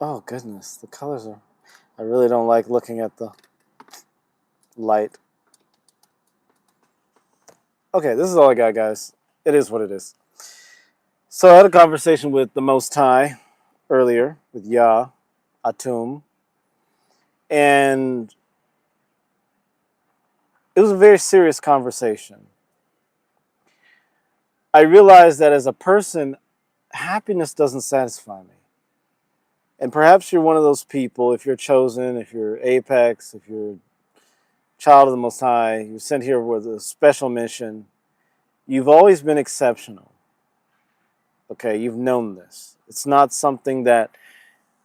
Oh, goodness. The colors are... I really don't like looking at the light. Okay, this is all I got, guys. It is what it is. So I had a conversation with the Most High earlier, with Yah, Atum, and it was a very serious conversation. I realized that as a person, happiness doesn't satisfy me. And perhaps you're one of those people, if you're chosen, if you're Apex, if you're a child of the Most High, you're sent here with a special mission, you've always been exceptional. Okay, you've known this. It's not something that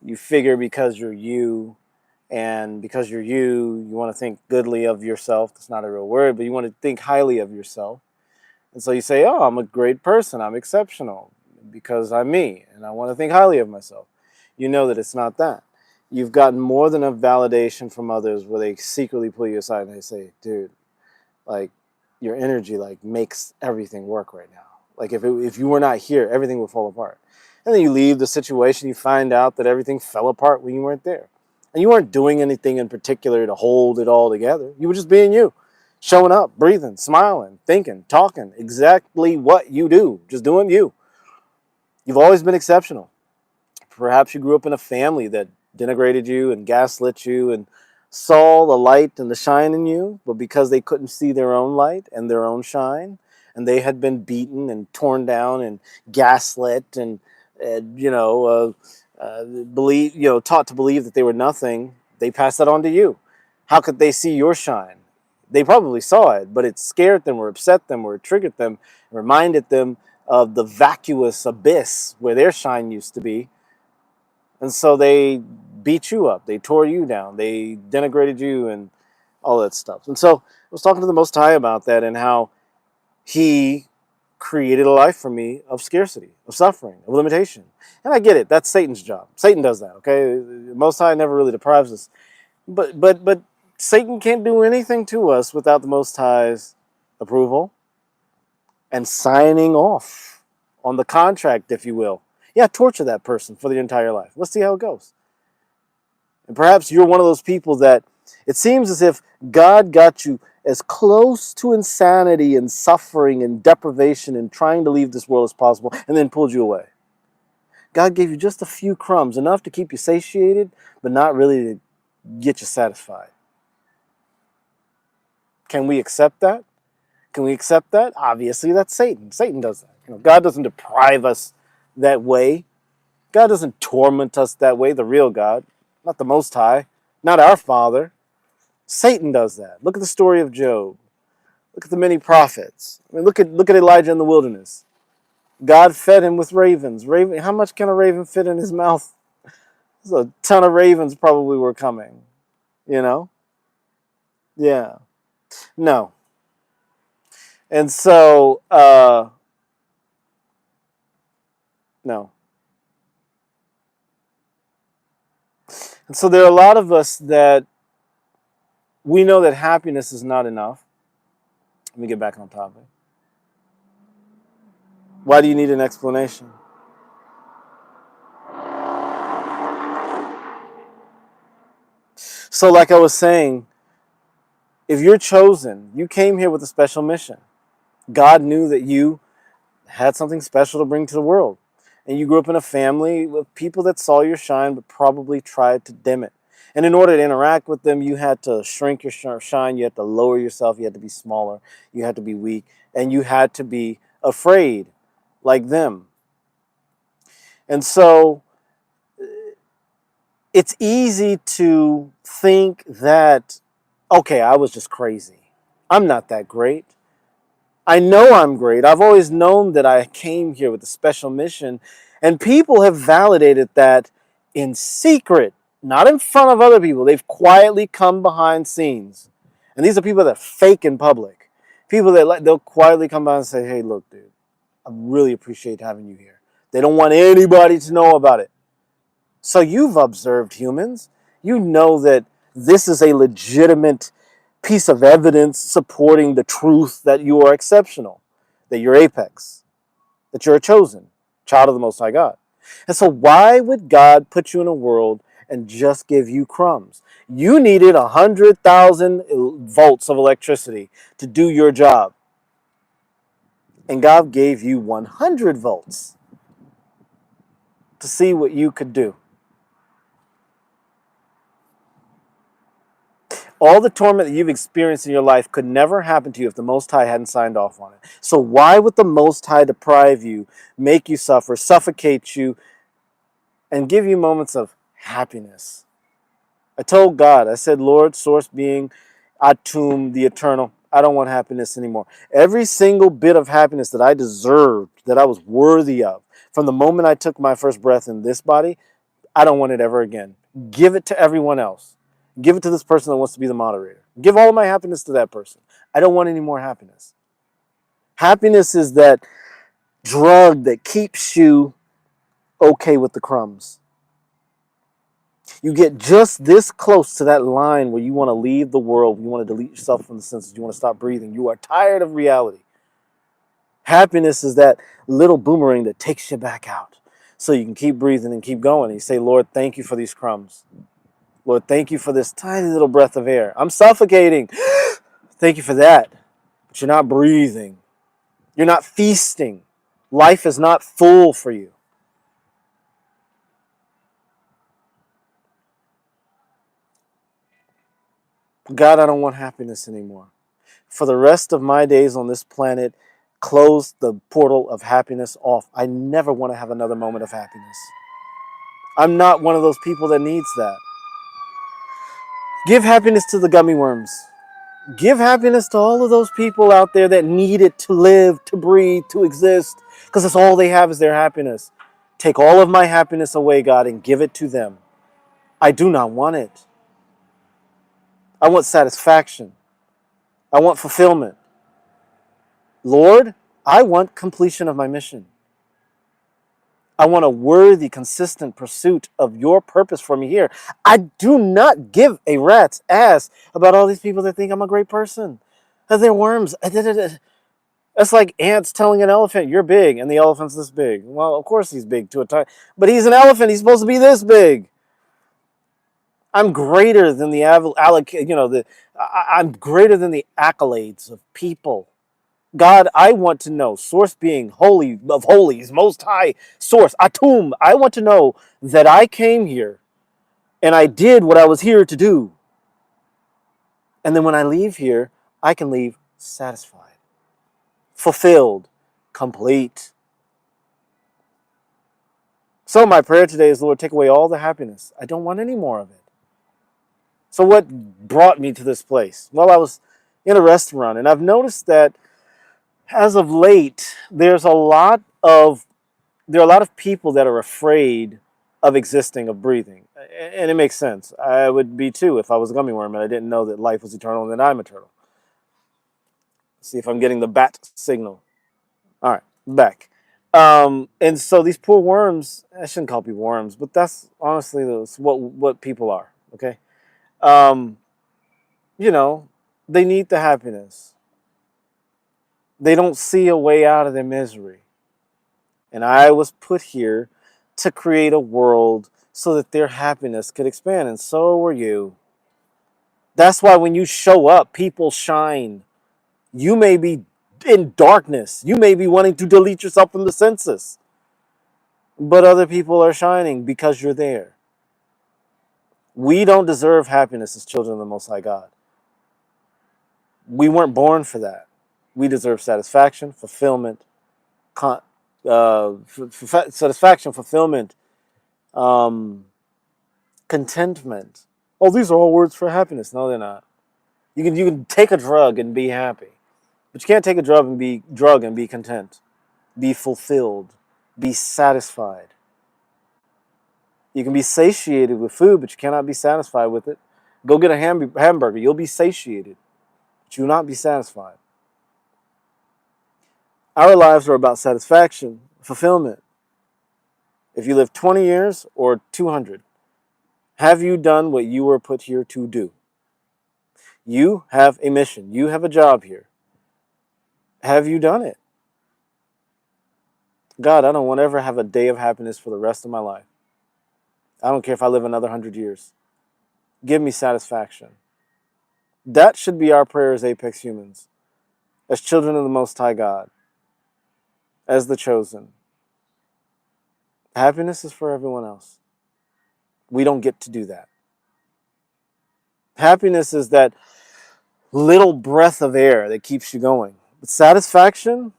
you figure because you're you, and because you're you want to think goodly of yourself. That's not a real word, but you want to think highly of yourself. And so you say, oh, I'm a great person, I'm exceptional, because I'm me, and I want to think highly of myself. You know that it's not that. You've gotten more than enough validation from others where they secretly pull you aside and they say, dude, like, your energy, like, makes everything work right now. Like, if you were not here, everything would fall apart. And then you leave the situation, you find out that everything fell apart when you weren't there. And you weren't doing anything in particular to hold it all together. You were just being you. Showing up, breathing, smiling, thinking, talking, exactly what you do. Just doing you. You've always been exceptional. Perhaps you grew up in a family that denigrated you and gaslit you and saw the light and the shine in you, but because they couldn't see their own light and their own shine, and they had been beaten and torn down and gaslit and taught to believe that they were nothing, they passed that on to you. How could they see your shine? They probably saw it, but it scared them or upset them or it triggered them, reminded them of the vacuous abyss where their shine used to be. And so they beat you up, they tore you down, they denigrated you and all that stuff. And so I was talking to the Most High about that and how he created a life for me of scarcity, of suffering, of limitation. And I get it, that's Satan's job. Satan does that, okay? The Most High never really deprives us. But Satan can't do anything to us without the Most High's approval and signing off on the contract, if you will. Yeah, torture that person for their entire life. Let's see how it goes. And perhaps you're one of those people that it seems as if God got you as close to insanity and suffering and deprivation and trying to leave this world as possible and then pulled you away. God gave you just a few crumbs, enough to keep you satiated, but not really to get you satisfied. Can we accept that? Can we accept that? Obviously, that's Satan. Satan does that. God doesn't deprive us that way. God doesn't torment us that way, the real God, not the Most High, not our Father. Satan does that. Look at the story of Job. Look at the many prophets. I mean, look at Elijah in the wilderness. God fed him with ravens. How much can a raven fit in his mouth? There's a ton of ravens probably were coming. Yeah. No. And so, no. And so there are a lot of us that we know that happiness is not enough. Let me get back on topic. Why do you need an explanation? So like I was saying, if you're chosen, you came here with a special mission. God knew that you had something special to bring to the world. And you grew up in a family with people that saw your shine but probably tried to dim it. And in order to interact with them, you had to shrink your shine, you had to lower yourself, you had to be smaller, you had to be weak, and you had to be afraid like them. And so it's easy to think that, okay, I was just crazy. I'm not that great. I know I'm great. I've always known that I came here with a special mission. And people have validated that in secret, not in front of other people. They've quietly come behind scenes. And these are people that fake in public. People that they'll quietly come by and say, hey, look, dude, I really appreciate having you here. They don't want anybody to know about it. So you've observed humans. You know that this is a legitimate piece of evidence supporting the truth that you are exceptional, that you're Apex, that you're a chosen child of the Most High God. And so why would God put you in a world and just give you crumbs? You needed 100,000 volts of electricity to do your job. And God gave you 100 volts to see what you could do. All the torment that you've experienced in your life could never happen to you if the Most High hadn't signed off on it. So why would the Most High deprive you, make you suffer, suffocate you, and give you moments of happiness? I told God, I said, Lord, source being, Atum, the eternal, I don't want happiness anymore. Every single bit of happiness that I deserved, that I was worthy of, from the moment I took my first breath in this body, I don't want it ever again. Give it to everyone else. Give it to this person that wants to be the moderator. Give all of my happiness to that person. I don't want any more happiness. Happiness is that drug that keeps you okay with the crumbs. You get just this close to that line where you want to leave the world, you want to delete yourself from the senses, you want to stop breathing. You are tired of reality. Happiness is that little boomerang that takes you back out so you can keep breathing and keep going. And you say, Lord, thank you for these crumbs. Lord, thank you for this tiny little breath of air. I'm suffocating. Thank you for that. But you're not breathing. You're not feasting. Life is not full for you. God, I don't want happiness anymore. For the rest of my days on this planet, close the portal of happiness off. I never want to have another moment of happiness. I'm not one of those people that needs that. Give happiness to the gummy worms. Give happiness to all of those people out there that need it to live, to breathe, to exist, because that's all they have is their happiness. Take all of my happiness away, God, and give it to them. I do not want it. I want satisfaction. I want fulfillment. Lord, I want completion of my mission. I want a worthy, consistent pursuit of your purpose for me here. I do not give a rat's ass about all these people that think I'm a great person. They're worms. That's like ants telling an elephant, you're big, and the elephant's this big. Well, of course he's big to a time, but he's an elephant. He's supposed to be this big. I'm greater than I'm greater than the accolades of people. God, I want to know, source being, holy of holies, most high source, Atum. I want to know that I came here and I did what I was here to do. And then when I leave here, I can leave satisfied, fulfilled, complete. So my prayer today is, Lord, take away all the happiness. I don't want any more of it. So what brought me to this place? Well, I was in a restaurant, and I've noticed that as of late, there are a lot of people that are afraid of existing, of breathing. And it makes sense. I would be too if I was a gummy worm and I didn't know that life was eternal and that I'm eternal. See if I'm getting the bat signal. All right, back. And so these poor worms, I shouldn't call people worms, but that's honestly what people are, okay? Um, they need the happiness. They don't see a way out of their misery. And I was put here to create a world so that their happiness could expand, and so were you. That's why when you show up, people shine. You may be in darkness. You may be wanting to delete yourself from the census. But other people are shining because you're there. We don't deserve happiness as children of the Most High God. We weren't born for that. We deserve satisfaction, fulfillment, contentment. Oh, these are all words for happiness. No, they're not. You can take a drug and be happy, but you can't take a drug and be content, be fulfilled, be satisfied. You can be satiated with food, but you cannot be satisfied with it. Go get a hamburger. You'll be satiated, but you will not be satisfied. Our lives are about satisfaction, fulfillment. If you live 20 years or 200, have you done what you were put here to do? You have a mission. You have a job here. Have you done it? God, I don't want to ever have a day of happiness for the rest of my life. I don't care if I live another 100 years. Give me satisfaction. That should be our prayer as apex humans, as children of the Most High God, as the chosen. Happiness is for everyone else. We don't get to do that. Happiness is that little breath of air that keeps you going. But satisfaction,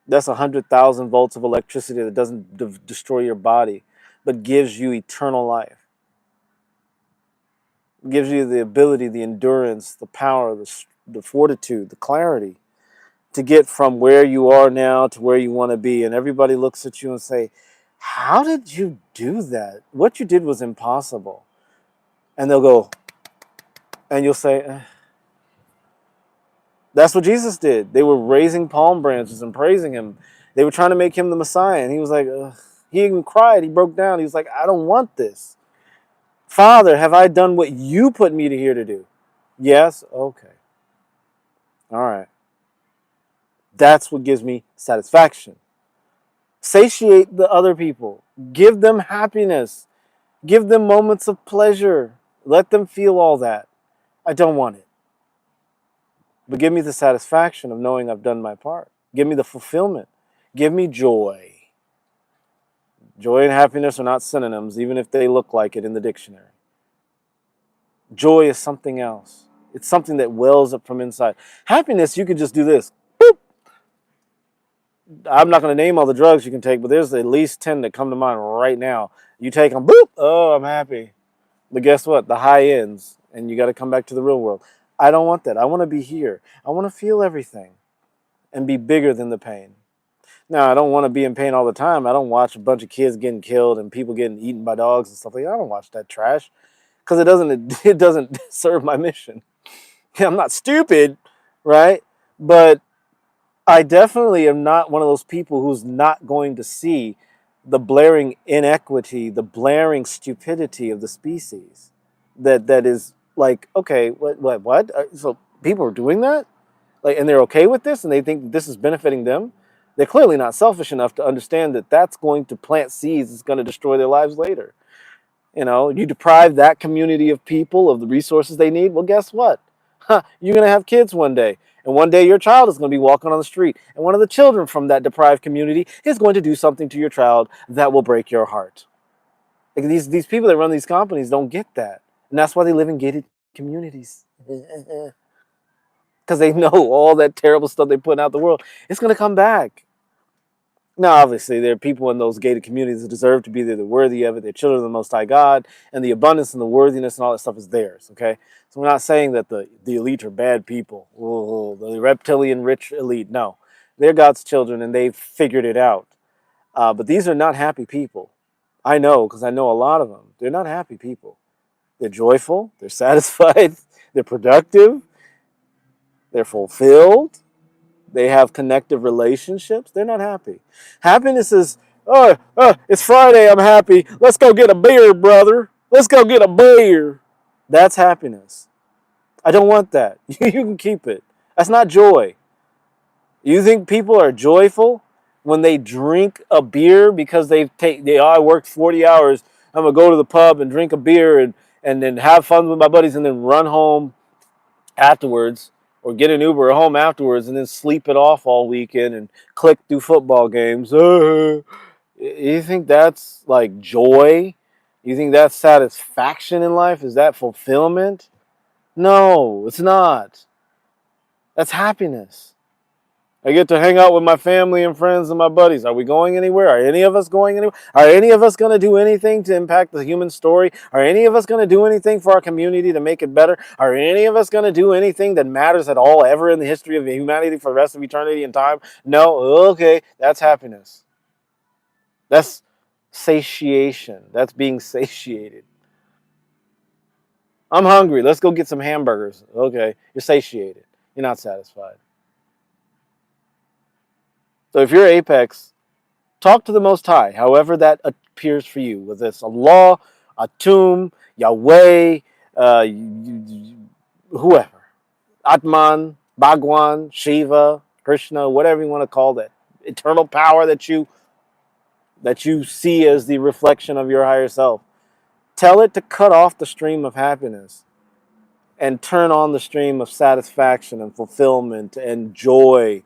that's 100,000 volts of electricity that doesn't destroy your body, but gives you eternal life. It gives you the ability, the endurance, the power, the fortitude, the clarity to get from where you are now to where you want to be. And everybody looks at you and say, how did you do that? What you did was impossible. And they'll go, and you'll say, that's what Jesus did. They were raising palm branches and praising him. They were trying to make him the Messiah. And he was like, ugh. He even cried. He broke down. He was like, I don't want this. Father, have I done what you put me here to do? Yes? Okay. All right. That's what gives me satisfaction. Satiate the other people. Give them happiness. Give them moments of pleasure. Let them feel all that. I don't want it. But give me the satisfaction of knowing I've done my part. Give me the fulfillment. Give me joy. Joy and happiness are not synonyms, even if they look like it in the dictionary. Joy is something else. It's something that wells up from inside. Happiness, you could just do this. Boop. I'm not going to name all the drugs you can take, but there's at least 10 that come to mind right now. You take them, boop, oh, I'm happy. But guess what? The high ends, and you got to come back to the real world. I don't want that. I want to be here. I want to feel everything and be bigger than the pain. Now, I don't want to be in pain all the time. I don't watch a bunch of kids getting killed and people getting eaten by dogs and stuff like that. I don't watch that trash because it doesn't serve my mission. I'm not stupid, right? But I definitely am not one of those people who's not going to see the blaring inequity, the blaring stupidity of the species. That is like, okay, what? So people are doing that, like, and they're okay with this, and they think this is benefiting them. They're clearly not selfish enough to understand that that's going to plant seeds that's going to destroy their lives later. You know, you deprive that community of people of the resources they need. Well, guess what? You're going to have kids one day. And one day your child is going to be walking on the street. And one of the children from that deprived community is going to do something to your child that will break your heart. Like these people that run these companies don't get that. And that's why they live in gated communities. Because they know all that terrible stuff they put out the world. It's going to come back. Now, obviously, there are people in those gated communities that deserve to be there. They're worthy of it. They're children of the Most High God. And the abundance and the worthiness and all that stuff is theirs, okay? So we're not saying that the elite are bad people. Oh, the reptilian rich elite. No. They're God's children, and they've figured it out. But these are not happy people. I know, because I know a lot of them. They're not happy people. They're joyful. They're satisfied. They're productive. They're fulfilled. They have connective relationships. They're not happy. Happiness is, it's Friday, I'm happy. Let's go get a beer, brother. Let's go get a beer. That's happiness. I don't want that. You can keep it. That's not joy. You think people are joyful when they drink a beer because I worked 40 hours. I'm going to go to the pub and drink a beer and then have fun with my buddies and then run home afterwards, or get an Uber home afterwards and then sleep it off all weekend and click through football games. You think that's like joy? You think that's satisfaction in life? Is that fulfillment? No, it's not. That's happiness. I get to hang out with my family and friends and my buddies. Are we going anywhere? Are any of us going anywhere? Are any of us going to do anything to impact the human story? Are any of us going to do anything for our community to make it better? Are any of us going to do anything that matters at all ever in the history of humanity for the rest of eternity and time? No? Okay, that's happiness. That's satiation. That's being satiated. I'm hungry. Let's go get some hamburgers. Okay, you're satiated. You're not satisfied. So if you're Apex, talk to the Most High, however that appears for you, whether it's Allah, Atum, Yahweh, whoever, Atman, Bhagwan, Shiva, Krishna, whatever you want to call that eternal power that you see as the reflection of your higher self. Tell it to cut off the stream of happiness and turn on the stream of satisfaction and fulfillment and joy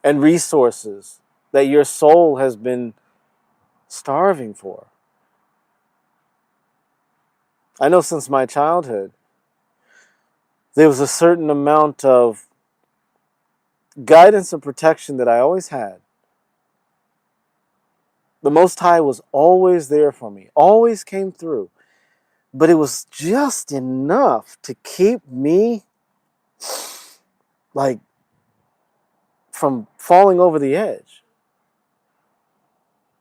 and resources that your soul has been starving for. I know since my childhood, there was a certain amount of guidance and protection that I always had. The Most High was always there for me, always came through. But it was just enough to keep me like from falling over the edge,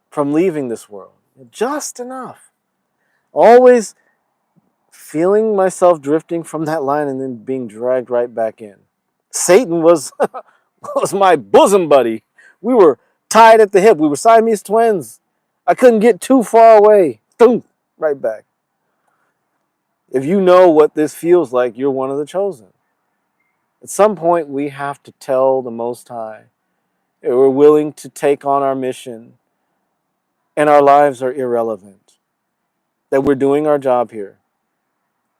from leaving this world. Just enough. Always feeling myself drifting from that line and then being dragged right back in. Satan was my bosom buddy. We were tied at the hip. We were Siamese twins. I couldn't get too far away. Boom, right back. If you know what this feels like, you're one of the chosen. At some point, we have to tell the Most High that we're willing to take on our mission and our lives are irrelevant, that we're doing our job here.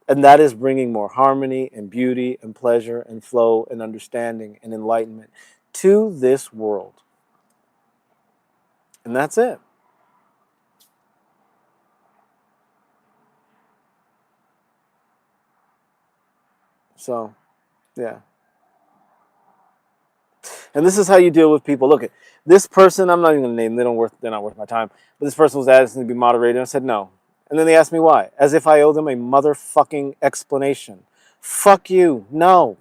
And that is bringing more harmony and beauty and pleasure and flow and understanding and enlightenment to this world. And that's it. So, yeah. And this is how you deal with people. Look, at this person, I'm not even going to name them, they're not worth my time. But this person was asking to be moderated, and I said no. And then they asked me why, as if I owe them a motherfucking explanation. Fuck you, no.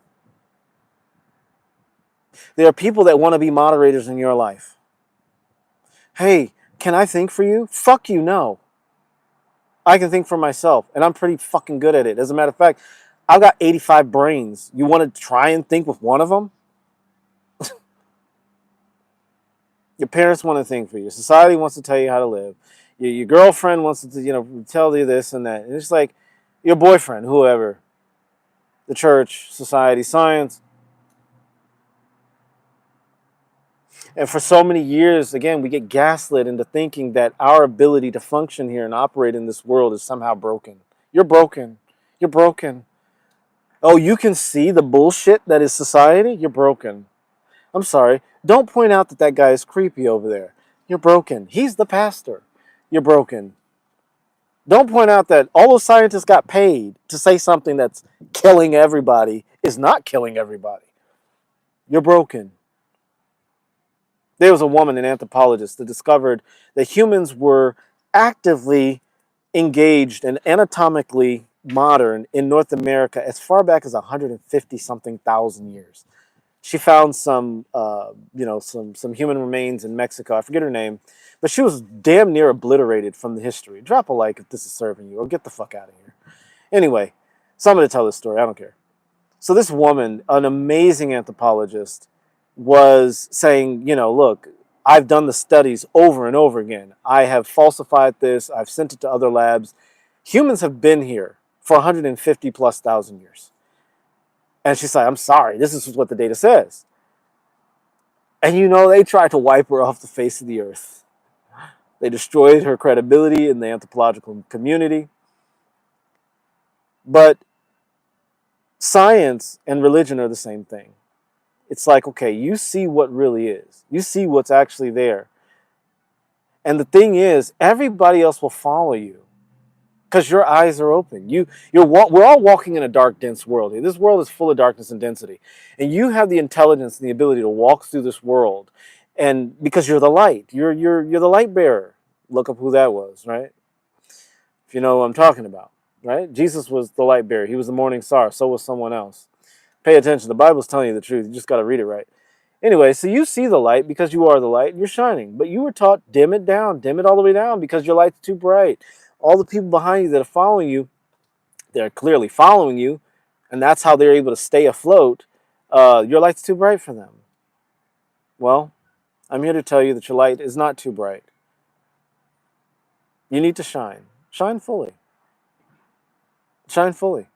There are people that want to be moderators in your life. Hey, can I think for you? Fuck you, no. I can think for myself, and I'm pretty fucking good at it. As a matter of fact, I've got 85 brains. You want to try and think with one of them? Your parents want to think for you. Society wants to tell you how to live. Your girlfriend wants to, tell you this and that. And it's like your boyfriend, whoever, the church, society, science. And for so many years, again, we get gaslit into thinking that our ability to function here and operate in this world is somehow broken. You're broken. You're broken. Oh, you can see the bullshit that is society? You're broken. I'm sorry. Don't point out that that guy is creepy over there. You're broken. He's the pastor. You're broken. Don't point out that all those scientists got paid to say something that's killing everybody is not killing everybody. You're broken. There was a woman, an anthropologist, that discovered that humans were actively engaged and anatomically modern in North America as far back as 150-something thousand years. She found some human remains in Mexico. I forget her name, but she was damn near obliterated from the history. Drop a like if this is serving you, or get the fuck out of here. Anyway, so I'm going to tell this story. I don't care. So this woman, an amazing anthropologist, was saying, look, I've done the studies over and over again. I have falsified this. I've sent it to other labs. Humans have been here for 150 plus thousand years. And she's like, I'm sorry, this is what the data says. And they tried to wipe her off the face of the earth. They destroyed her credibility in the anthropological community. But science and religion are the same thing. It's like, okay, you see what really is. You see what's actually there. And the thing is, everybody else will follow you because your eyes are open. We're all walking in a dark, dense world. This world is full of darkness and density. And you have the intelligence and the ability to walk through this world. And because you're the light. You're the light bearer. Look up who that was, right? If you know what I'm talking about, right? Jesus was the light bearer. He was the morning star. So was someone else. Pay attention. The Bible's telling you the truth. You just got to read it right. Anyway, so you see the light because you are the light and you're shining. But you were taught, dim it down. Dim it all the way down because your light's too bright. All the people behind you that are following you, they're clearly following you. And that's how they're able to stay afloat. Your light's too bright for them. Well, I'm here to tell you that your light is not too bright. You need to shine. Shine fully. Shine fully.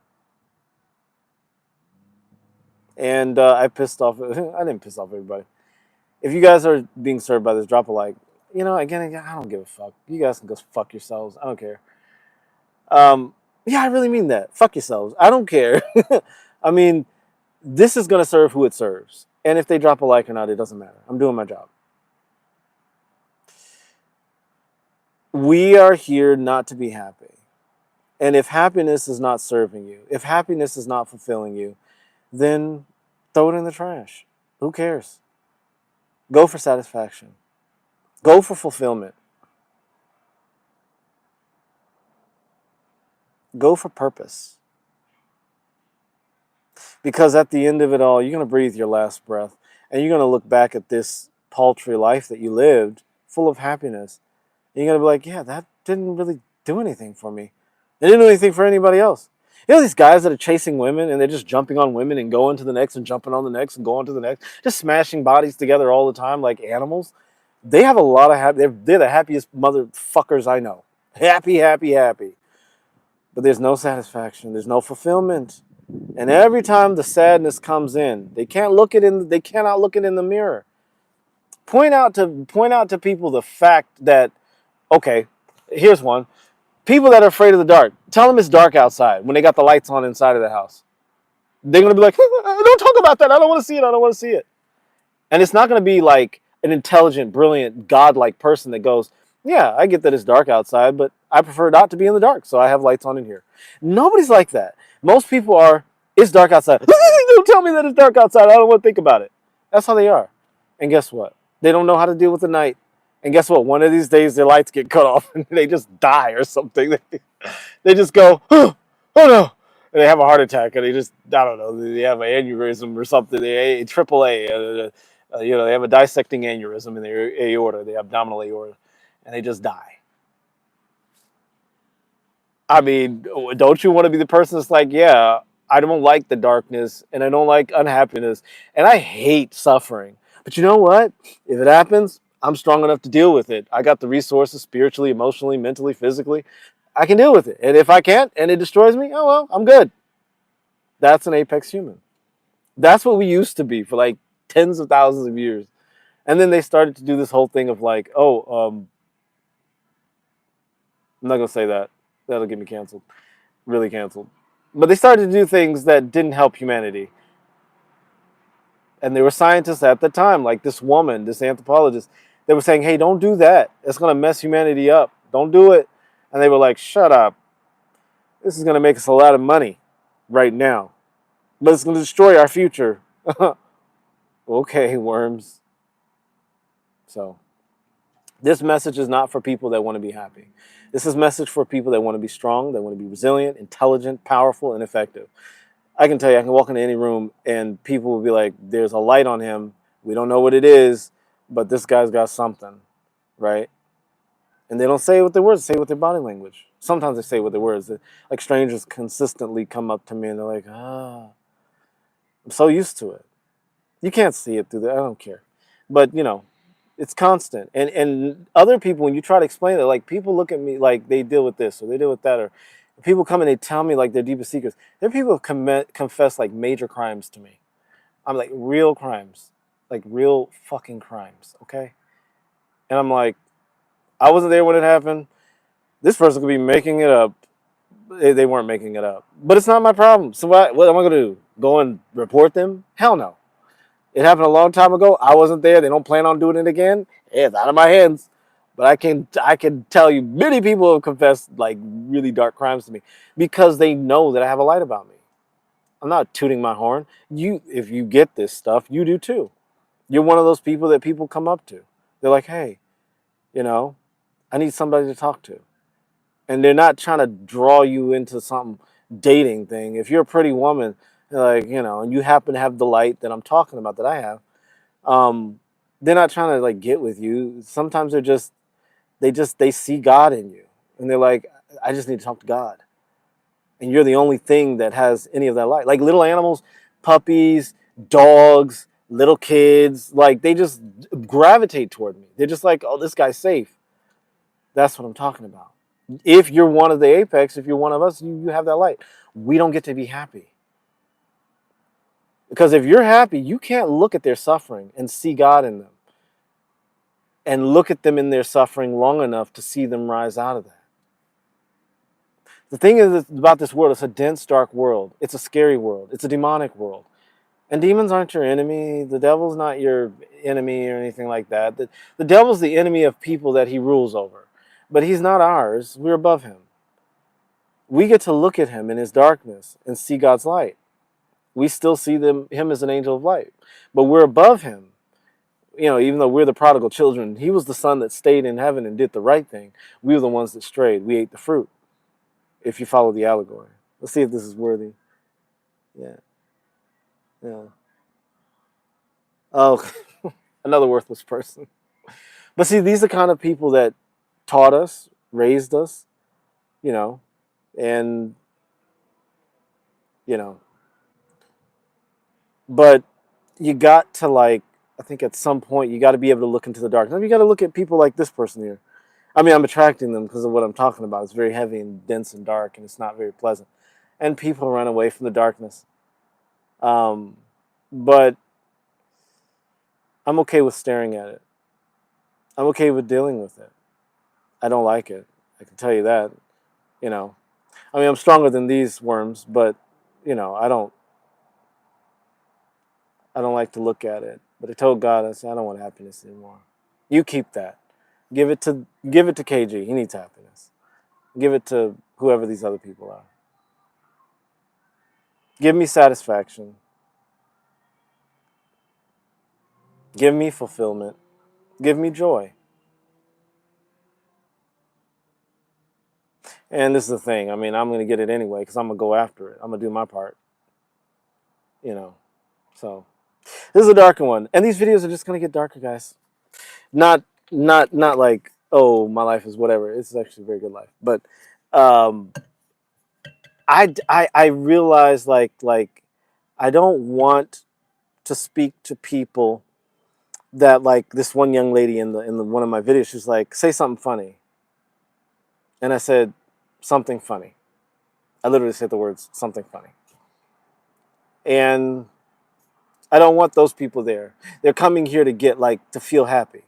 And I pissed off. I didn't piss off everybody. If you guys are being served by this, drop a like. Again, I don't give a fuck. You guys can go fuck yourselves. I don't care. Yeah, I really mean that. Fuck yourselves. I don't care. I mean, this is gonna serve who it serves, and if they drop a like or not, it doesn't matter. I'm doing my job. We are here not to be happy. And if happiness is not serving you, if happiness is not fulfilling you, then throw it in the trash. Who cares? Go for satisfaction. Go for fulfillment. Go for purpose. Because at the end of it all, you're going to breathe your last breath and you're going to look back at this paltry life that you lived full of happiness. And you're going to be like, yeah, that didn't really do anything for me. It didn't do anything for anybody else. You know these guys that are chasing women and they're just jumping on women and going to the next and jumping on the next and going to the next, just smashing bodies together all the time like animals. They have a lot of they're the happiest motherfuckers I know. Happy, happy, happy. But there's no satisfaction. There's no fulfillment. And every time the sadness comes in, they cannot look it in the mirror. Point out to people the fact that, okay, here's one. People that are afraid of the dark, tell them it's dark outside when they got the lights on inside of the house. They're going to be like, don't talk about that. I don't want to see it. I don't want to see it. And it's not going to be like an intelligent, brilliant, godlike person that goes, yeah, I get that it's dark outside, but I prefer not to be in the dark, so I have lights on in here. Nobody's like that. Most people are, it's dark outside. Don't tell me that it's dark outside. I don't want to think about it. That's how they are. And guess what? They don't know how to deal with the night. And guess what? One of these days, their lights get cut off and they just die or something. They just go, oh no. And they have a heart attack and they just, I don't know, they have an aneurysm or something. They AAA, they have a dissecting aneurysm in their aorta, the abdominal aorta, and they just die. I mean, don't you want to be the person that's like, yeah, I don't like the darkness and I don't like unhappiness and I hate suffering. But you know what? If it happens, I'm strong enough to deal with it. I got the resources spiritually, emotionally, mentally, physically. I can deal with it. And if I can't and it destroys me, oh well, I'm good. That's an apex human. That's what we used to be for like tens of thousands of years. And then they started to do this whole thing of like, I'm not going to say that. That'll get me canceled. Really canceled. But they started to do things that didn't help humanity. And there were scientists at the time, like this woman, this anthropologist, they were saying, hey, don't do that. It's going to mess humanity up. Don't do it. And they were like, shut up. This is going to make us a lot of money right now. But it's going to destroy our future. Okay, worms. So this message is not for people that want to be happy. This is a message for people that want to be strong, that want to be resilient, intelligent, powerful, and effective. I can tell you, I can walk into any room and people will be like, there's a light on him. We don't know what it is, but this guy's got something, right? And they don't say it with their words, they say it with their body language. Sometimes they say it with their words. Like strangers consistently come up to me and they're like, I'm so used to it. You can't see it through there. I don't care. But, it's constant. And other people, when you try to explain it, like people look at me like they deal with this or they deal with that, or people come and they tell me like their deepest secrets. There are people who confess like major crimes to me. I'm like, real crimes, like real fucking crimes, okay? And I'm like, I wasn't there when it happened. This person could be making it up. They weren't making it up. But it's not my problem. So what am I going to do? Go and report them? Hell no. It happened a long time ago. I wasn't there. They don't plan on doing it again. It's out of my hands. But I can tell you many people have confessed like really dark crimes to me because they know that I have a light about me. I'm not tooting my horn. If you get this stuff, you do too. You're one of those people that people come up to. They're like, hey, I need somebody to talk to. And they're not trying to draw you into some dating thing. If you're a pretty woman, like, and you happen to have the light that I'm talking about that I have, they're not trying to like get with you. Sometimes they see God in you. And they're like, I just need to talk to God. And you're the only thing that has any of that light. Like little animals, puppies, dogs, little kids, like they just gravitate toward me. They're just like, oh, this guy's safe. That's what I'm talking about. If you're one of the apex, if you're one of us, you have that light. We don't get to be happy. Because if you're happy, you can't look at their suffering and see God in them, and look at them in their suffering long enough to see them rise out of that. The thing is about this world, it's a dense, dark world. It's a scary world. It's a demonic world. And demons aren't your enemy. The devil's not your enemy or anything like that. The devil's the enemy of people that he rules over. But he's not ours. We're above him. We get to look at him in his darkness and see God's light. We still see him as an angel of light. But we're above him. You know, even though we're the prodigal children, he was the son that stayed in heaven and did the right thing. We were the ones that strayed. We ate the fruit, if you follow the allegory. Let's see if this is worthy. Yeah. Yeah. Oh, another worthless person. But see, these are the kind of people that taught us, raised us, you know, and, you know. But you got to, like, I think at some point you got to be able to look into the darkness. You got to look at people like this person here. I mean, I'm attracting them because of what I'm talking about. It's very heavy and dense and dark, and it's not very pleasant. And people run away from the darkness. But I'm okay with staring at it. I'm okay with dealing with it. I don't like it. I can tell you that. You know, I mean, I'm stronger than these worms, but, you know, I don't like to look at it. But I told God, I said, I don't want happiness anymore. You keep that. Give it to KG. He needs happiness. Give it to whoever these other people are. Give me satisfaction. Give me fulfillment. Give me joy. And this is the thing. I mean, I'm going to get it anyway because I'm going to go after it. I'm going to do my part. You know. So, this is a darker one. And these videos are just going to get darker, guys. Not like, oh, my life is whatever. It's actually a very good life. But I realize like I don't want to speak to people that, like this one young lady in the one of my videos, she's like, say something funny. And I said, something funny. I literally said the words, something funny. And I don't want those people there. They're coming here to get, like, to feel happy.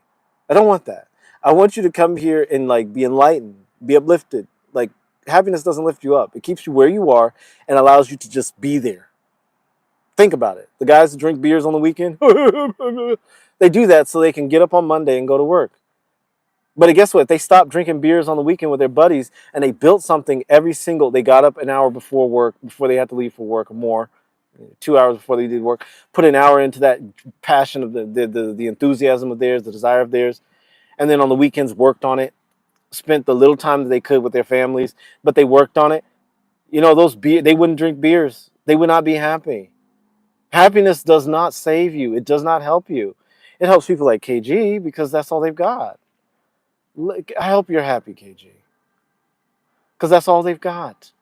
I don't want that. I want you to come here and, like, be enlightened, be uplifted. Like, happiness doesn't lift you up. It keeps you where you are and allows you to just be there. Think about it. The guys that drink beers on the weekend, they do that so they can get up on Monday and go to work. But guess what? They stopped drinking beers on the weekend with their buddies, and they built something they got up an hour before work, before they had to leave for work, or more, 2 hours before they did work, put an hour into that passion of the enthusiasm of theirs, the desire of theirs, and then on the weekends worked on it, spent the little time that they could with their families, but they worked on it. You know, they wouldn't drink beers. They would not be happy. Happiness does not save you. It does not help you. It helps people like KG because that's all they've got. I hope you're happy, KG, because that's all they've got.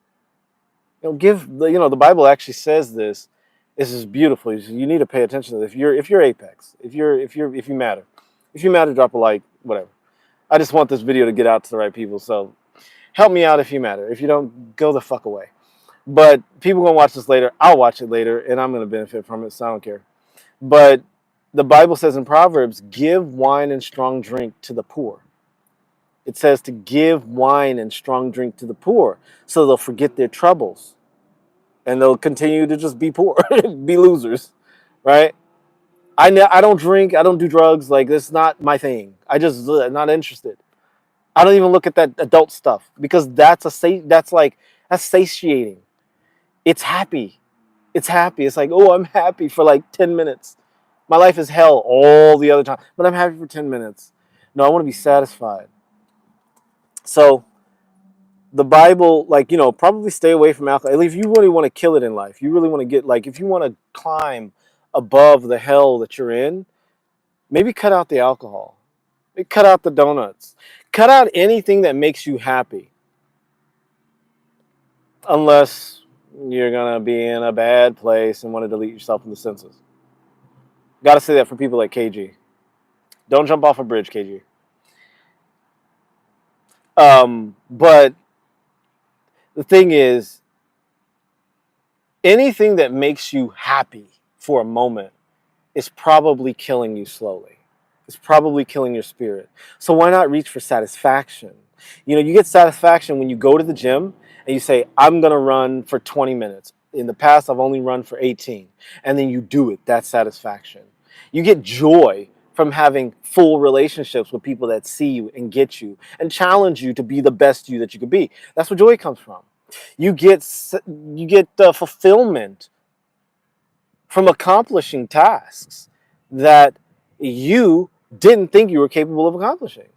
You know, the Bible actually says this. This is beautiful. You need to pay attention to this. If you're Apex, if you matter, drop a like, whatever. I just want this video to get out to the right people. So help me out if you matter. If you don't, go the fuck away. But people are gonna watch this later. I'll watch it later, and I'm gonna benefit from it. So I don't care. But the Bible says in Proverbs, give wine and strong drink to the poor. It says to give wine and strong drink to the poor so they'll forget their troubles and they'll continue to just be poor, be losers, right? I don't drink. I don't do drugs. Like, that's not my thing. I'm not interested. I don't even look at that adult stuff because that's satiating. It's happy. It's happy. It's like, oh, I'm happy for like 10 minutes. My life is hell all the other time, but I'm happy for 10 minutes. No, I want to be satisfied. So the Bible, like, you know, probably stay away from alcohol. If you really want to kill it in life, you really want to get, like, if you want to climb above the hell that you're in, maybe cut out the alcohol. Maybe cut out the donuts. Cut out anything that makes you happy. Unless you're going to be in a bad place and want to delete yourself from the senses. Got to say that for people like KG. Don't jump off a bridge, KG. But the thing is, anything that makes you happy, for a moment is probably killing you slowly. It's probably killing your spirit. So why not reach for satisfaction? You know, you get satisfaction when you go to the gym and you say, I'm going to run for 20 minutes. In the past, I've only run for 18. And then you do it. That's satisfaction. You get joy from having full relationships with people that see you and get you and challenge you to be the best you that you could be. That's where joy comes from. You get fulfillment from accomplishing tasks that you didn't think you were capable of accomplishing.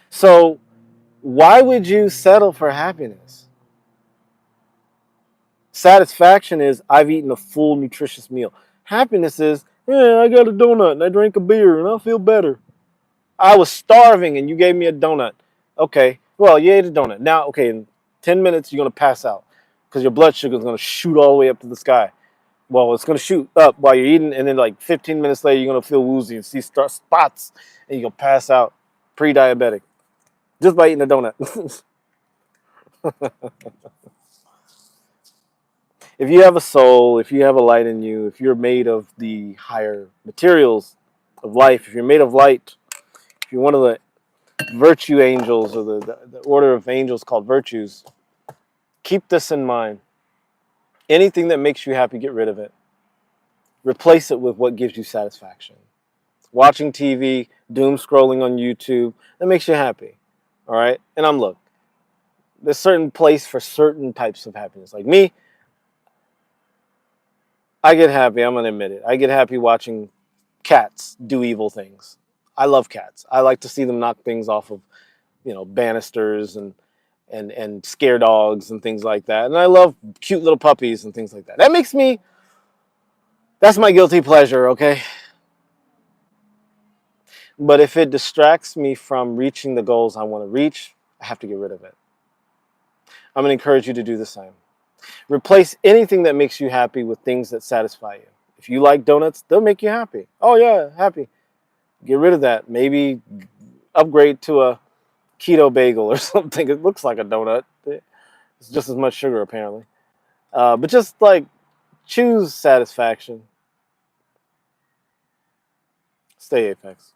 So why would you settle for happiness? Satisfaction is, I've eaten a full nutritious meal. Happiness is, yeah, I got a donut and I drank a beer and I feel better. I was starving and you gave me a donut. Okay, well, you ate a donut. Now, okay, in 10 minutes, you're going to pass out because your blood sugar is going to shoot all the way up to the sky. Well, it's going to shoot up while you're eating, and then like 15 minutes later, you're going to feel woozy and see spots, and you're going to pass out pre-diabetic just by eating a donut. If you have a soul, if you have a light in you, if you're made of the higher materials of life, if you're made of light, if you're one of the virtue angels or the order of angels called virtues, keep this in mind. Anything that makes you happy, get rid of it. Replace it with what gives you satisfaction. Watching TV, doom scrolling on YouTube, that makes you happy. All right? And look, there's a certain place for certain types of happiness. Like me, I get happy, I'm going to admit it. I get happy watching cats do evil things. I love cats. I like to see them knock things off of, banisters and scare dogs and things like that. And I love cute little puppies and things like that. That's my guilty pleasure, okay? But if it distracts me from reaching the goals I want to reach, I have to get rid of it. I'm going to encourage you to do the same. Replace anything that makes you happy with things that satisfy you. If you like donuts, they'll make you happy. Oh yeah, happy. Get rid of that. Maybe upgrade to a keto bagel or something. It looks like a donut. It's just as much sugar apparently. But just like choose satisfaction. Stay Apex.